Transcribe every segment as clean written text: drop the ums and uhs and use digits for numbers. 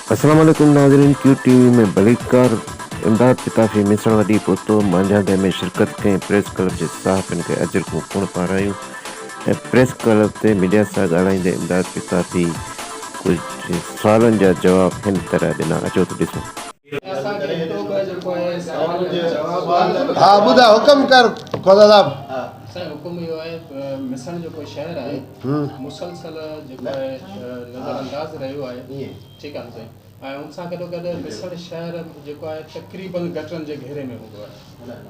अस्सलाम वालेकुम नाज़रीन, क्यू टीवी में बलीकार इमदाद पिताफ़ी मिसण वॾी पोतो मांझादे में शिरकत कई प्रेस क्लब के सहाफ़िन खे अजर को पुण पारायूं ऐं प्रेस क्लब ते मीडिया सां ॻाल्हाईंदे इमदाद पिताफ़ी कुछ सवालनि जा जवाब हिन तरह ॾिना। अचो त ॾिसूं। हाँ बुधा हुक्म कर खुदा साहब। हुकुम इहो आहे मिसण जेको शहर आहे मुसलसल जेको आहे नज़रअंदाज़ रहियो आहे, ठीकु आहे न साईं। ऐं उन सां गॾोगॾु मिसण शहर जेको आहे तक़रीबन गटरनि जे घेरे में हूंदो आहे,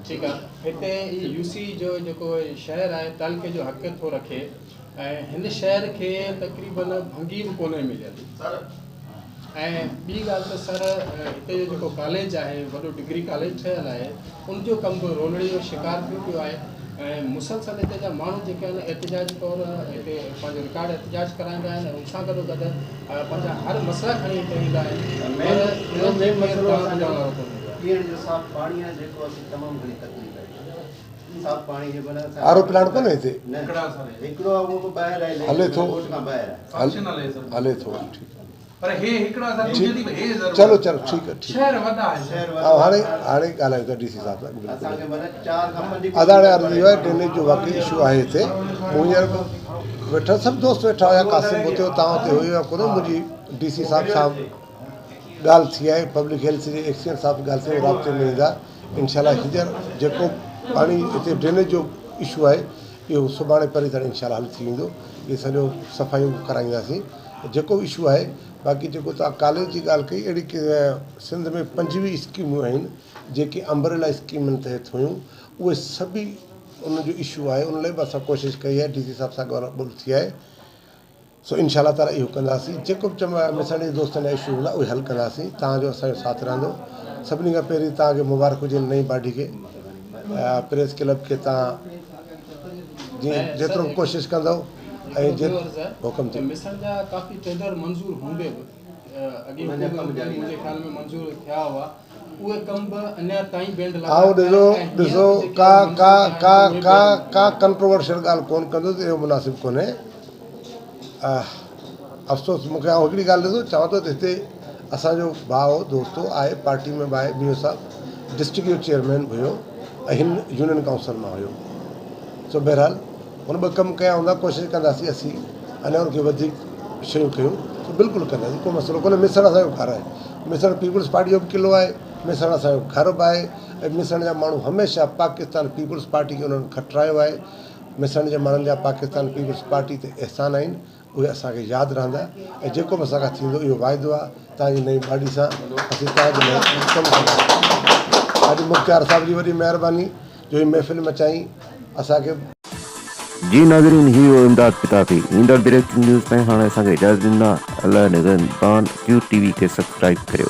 ठीकु आहे। हिते यूसी जो जेको शहर आहे तालुके जो हक़ थो रखे ऐं हिन शहर खे तक़रीबन भंगी बि कोन्हे मिलियल। ऐं ॿी ॻाल्हि त सर हिते जो जेको कॉलेज आहे वॾो डिग्री कॉलेज ठहियल आहे, उनजो कमु बि रोलड़ी जो शिकार थियो पियो आहे। ऐं मुसलसल हिते जा माण्हू जेके आहिनि एहतिजाज तौरु हिते पंहिंजो रिकॉर्ड एहतिजाज कराईंदा आहिनि। उन सां गॾोगॾु पंहिंजा हर मसइला खणी हिते ईंदा आहिनि। आरो प्लांट कोन्हे हिते हले थो हले थो पर हे हिकड़ा सा दूजे दी हे जरूर चलो चलो ठीक है शहर वदा है हाणे हाणे ॻाल्हायूं था डीसी साहब सां। अदाणे अर्ज़ी आहे ड्रेनेज जो वाक़ई इशू आहे हिते। मुंहिंजो वेठा सभु दोस्त वेठा हुया, कासिम हुते हो, तव्हां हुते हुयो कोन्हे। मुंहिंजी डीसी साहब सां ॻाल्हि थी आहे, पब्लिक हेल्थ जे एक्सीडेंट साहब ॻाल्हि थी, राब्ते में ईंदा इंशाल्लाह। हींअर जेको पाणी हिते ड्रेनेज जो इशू आहे इहो सुभाणे परीं ताईं इंशाल्लाह हल थी वेंदो। इहे सॼो सफ़ाइयूं कराईंदासीं जेको इशू आहे। बाक़ी जेको तव्हां कॉलेज जी ॻाल्हि कई, अहिड़ी सिंध में 25 स्कीमूं आहिनि जेके अम्ब्रेला स्कीमनि तहत हुयूं, उहे सभी उनजो इशू आहे। उन लाइ बि असां कोशिशि कई आहे, डीसी साहब सां ॻाल्हि थी आहे। सो इंशाल्लाह ताला इहो कंदासीं। जेको बि मिसण जे दोस्तनि जा इशू हूंदा उहे हल कंदासीं। तव्हांजो असांजो साथ रहंदो। सभिनी खां पहिरीं तव्हांखे मुबारक हुजे नई बाडी खे, प्रेस क्लब खे। तव्हां जीअं जेतिरो कोशिशि कंदव ऐं हुकुम थी मिसण जा काफ़ी टेंडर मंज़ूर हूंदे बि अॻे मुंहिंजे ख़्याल में मंज़ूर थिया हुआ, उहे कम बि अञा ताईं बेंड आओ ॾिसो का का का का का कंट्रोवर्शियल ॻाल्हि कोन कंदो त इहो मुनासिबु कोन्हे। अफ़सोस मूंखे हिकिड़ी ॻाल्हि ॾिसो चवां थो त हिते असांजो भाउ दोस्तो आहे, पार्टी में भाई बियो साहब डिस्ट्रिक्ट जो चेयरमैन हुयो ऐं हिन यूनियन काउंसिल मां हुयो। सो बहरहाल हुन ॿ कमु कया हूंदा, कोशिशि कंदासीं असीं अञा उनखे वधीक शयूं कयूं त बिल्कुलु कंदासीं, को मसइलो कोन्हे। मिसण असांजो घर आहे, मिसण पीपुल्स पार्टी जो बि क़िलो आहे, मिसण असांजो घर बि आहे। ऐं मिसण जा माण्हू हमेशह पाकिस्तान पीपुल्स पार्टी खे उन्हनि खटरायो आहे। मिसण जे माण्हुनि जा पाकिस्तान पीपुल्स पार्टी ते एहसान आहिनि, उहे असांखे यादि रहंदा। ऐं जेको बि असांखां थींदो इहो वाइदो आहे तव्हांजी नई गाॾी सां असीं तव्हांजे लाइ कमु कंदासीं। हाजी मुख़्तियार साहब जी वॾी महिरबानी जो हीअ महफ़िल मचाई असांखे। जी नाज़रीन, ही हो इमदाद पिताफ़ी। ईंदड़ ब्रेकिंग न्यूज़ ताईं हाणे असांखे इजाज़त ॾींदा। अल्लाह निगहबान। क्यू टीवी खे सब्सक्राइब करियो।